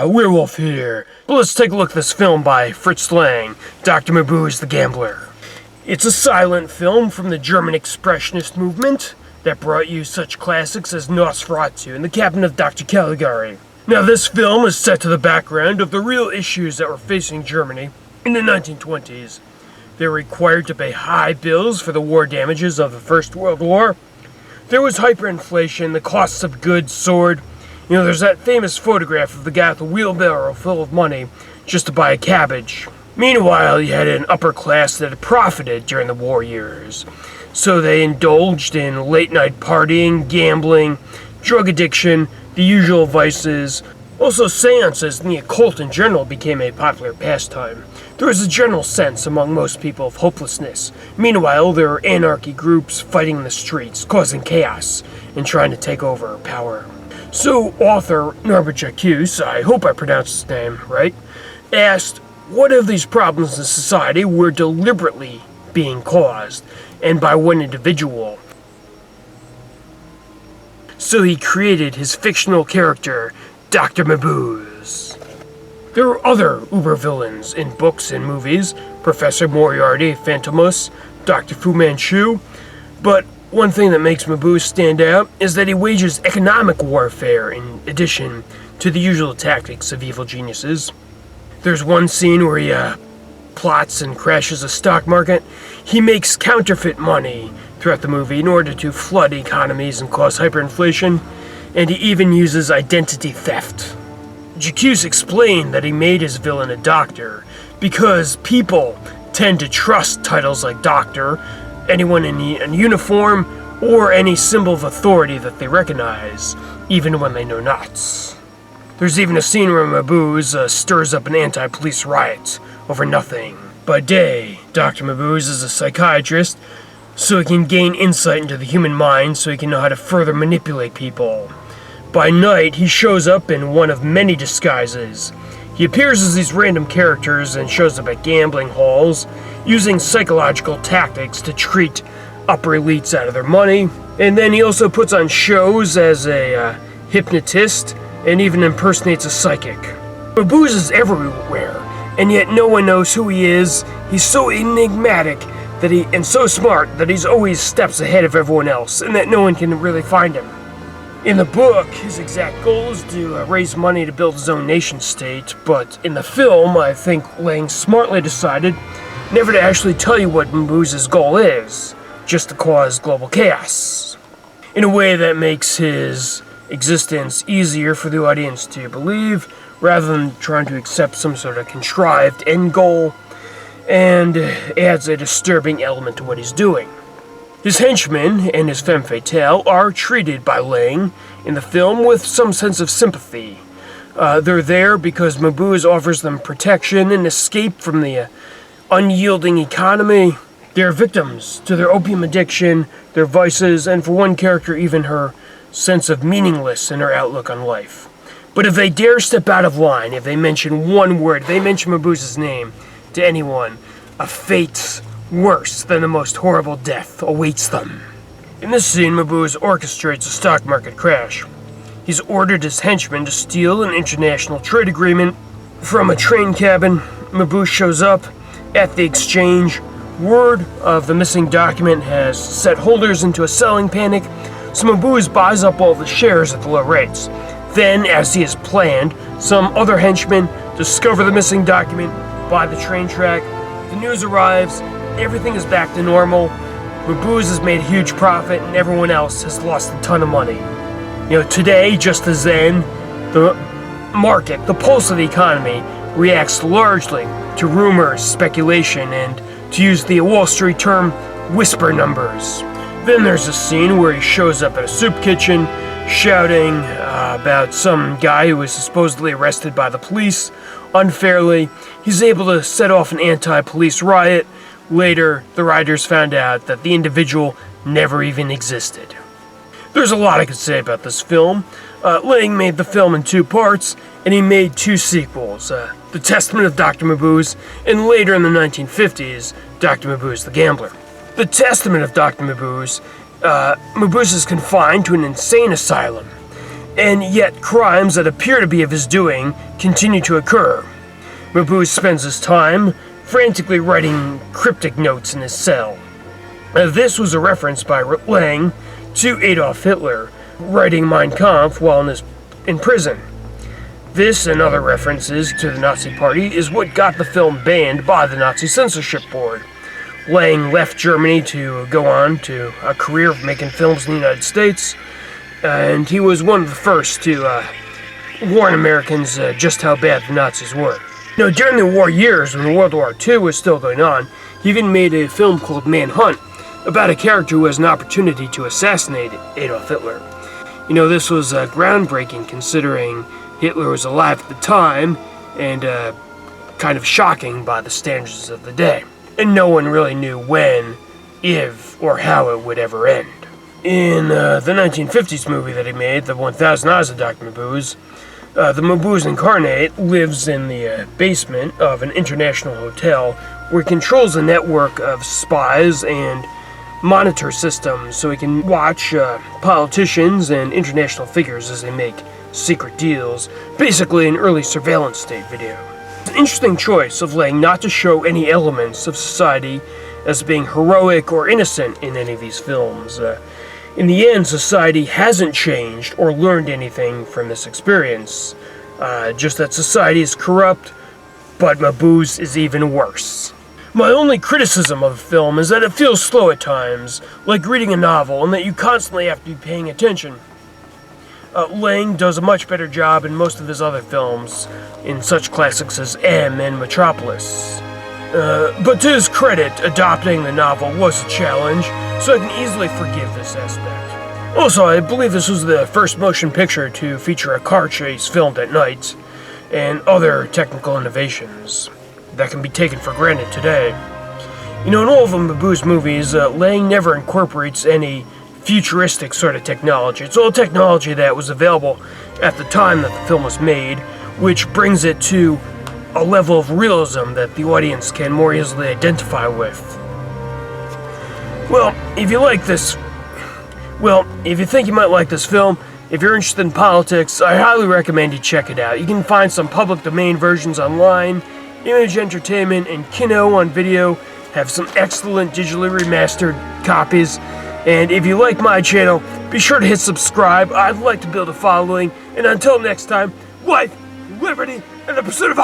Werewolf here. Let's take a look at this film by Fritz Lang, Dr. Mabuse the Gambler. It's a silent film from the German Expressionist movement that brought you such classics as Nosferatu and The Cabinet of Dr. Caligari. Now, this film is set to the background of the real issues that were facing Germany in the 1920s. They were required to pay high bills for the war damages of the First World War. There was hyperinflation, the costs of goods soared. There's that famous photograph of the guy with a wheelbarrow full of money just to buy a cabbage. Meanwhile, you had an upper class that had profited during the war years. So they indulged in late-night partying, gambling, drug addiction, the usual vices. Also, seances and the occult in general became a popular pastime. There was a general sense among most people of hopelessness. Meanwhile, there were anarchy groups fighting in the streets, causing chaos, and trying to take over power. So, author Norbert Jacques, I hope I pronounced his name right, asked what of these problems in society were deliberately being caused, and by one individual. So he created his fictional character, Dr. Mabuse. There were other uber-villains in books and movies, Professor Moriarty, Phantomus, Dr. Fu Manchu, but one thing that makes Mabuse stand out is that he wages economic warfare in addition to the usual tactics of evil geniuses. There's one scene where he plots and crashes a stock market. He makes counterfeit money throughout the movie in order to flood economies and cause hyperinflation, and he even uses identity theft. Jacques explained that he made his villain a doctor because people tend to trust titles like doctor, anyone in a uniform, or any symbol of authority that they recognize, even when they know not. There's even a scene where Mabuse stirs up an anti-police riot over nothing. By day, Dr. Mabuse is a psychiatrist, so he can gain insight into the human mind so he can know how to further manipulate people. By night, he shows up in one of many disguises. He appears as these random characters and shows up at gambling halls, using psychological tactics to treat upper elites out of their money. And then he also puts on shows as a hypnotist and even impersonates a psychic. Mabuse is everywhere, and yet no one knows who he is. He's so enigmatic and so smart that he's always steps ahead of everyone else, and that no one can really find him. In the book, his exact goal is to raise money to build his own nation-state, but in the film, I think Lang smartly decided never to actually tell you what Mabuse's goal is, just to cause global chaos. In a way that makes his existence easier for the audience to believe, rather than trying to accept some sort of contrived end goal, and adds a disturbing element to what he's doing. His henchmen and his femme fatale are treated by Lang in the film with some sense of sympathy. They're there because Mabuse offers them protection and escape from the unyielding economy. They're victims to their opium addiction, their vices, and for one character, even her sense of meaningless in her outlook on life. But if they dare step out of line, if they mention one word, if they mention Mabuse's name to anyone, a fate worse than the most horrible death awaits them. In this scene, Mabuse orchestrates a stock market crash. He's ordered his henchmen to steal an international trade agreement from a train cabin. Mabuse shows up at the exchange. Word of the missing document has set holders into a selling panic, so Mabuse buys up all the shares at the low rates. Then, as he has planned, some other henchmen discover the missing document by the train track. The news arrives. Everything is back to normal. Mabuse has made a huge profit, and everyone else has lost a ton of money. Today, just as then, the market, the pulse of the economy, reacts largely to rumors, speculation, and, to use the Wall Street term, whisper numbers. Then there's a scene where he shows up at a soup kitchen, shouting about some guy who was supposedly arrested by the police unfairly. He's able to set off an anti-police riot. Later, the writers found out that the individual never even existed. There's a lot I could say about this film. Lang made the film in 2 parts, and he made 2 sequels, The Testament of Dr. Mabuse, and later in the 1950s, Dr. Mabuse the Gambler. The Testament of Dr. Mabuse, Mabuse is confined to an insane asylum, and yet crimes that appear to be of his doing continue to occur. Mabuse spends his time frantically writing cryptic notes in his cell. This was a reference by Lang to Adolf Hitler, writing Mein Kampf while in prison. This and other references to the Nazi Party is what got the film banned by the Nazi censorship board. Lang left Germany to go on to a career of making films in the United States, and he was one of the first to warn Americans just how bad the Nazis were. During the war years, when World War II was still going on, he even made a film called Manhunt, about a character who has an opportunity to assassinate Adolf Hitler. This was groundbreaking considering Hitler was alive at the time, and kind of shocking by the standards of the day. And no one really knew when, if, or how it would ever end. In the 1950s movie that he made, The 1000 Eyes of Dr. Mabuse, the Mabuse incarnate lives in the basement of an international hotel where he controls a network of spies and monitor systems so he can watch politicians and international figures as they make secret deals, basically an early surveillance state video. It's an interesting choice of Lang not to show any elements of society as being heroic or innocent in any of these films. In the end, society hasn't changed or learned anything from this experience, just that society is corrupt, but Mabuse is even worse. My only criticism of the film is that it feels slow at times, like reading a novel, and that you constantly have to be paying attention. Lang does a much better job in most of his other films, in such classics as M and Metropolis. But to his credit, adopting the novel was a challenge, so I can easily forgive this aspect. Also, I believe this was the first motion picture to feature a car chase filmed at night, and other technical innovations that can be taken for granted today. In all of the Mabuse movies, Lang never incorporates any futuristic sort of technology. It's all technology that was available at the time that the film was made, which brings it to a level of realism that the audience can more easily identify with. If you think you might like this film, if you're interested in politics, I highly recommend you check it out. You can find some public domain versions online. Image Entertainment and Kino on video have some excellent digitally remastered copies. And if you like my channel, be sure to hit subscribe. I'd like to build a following. And until next time, life, liberty, and the pursuit of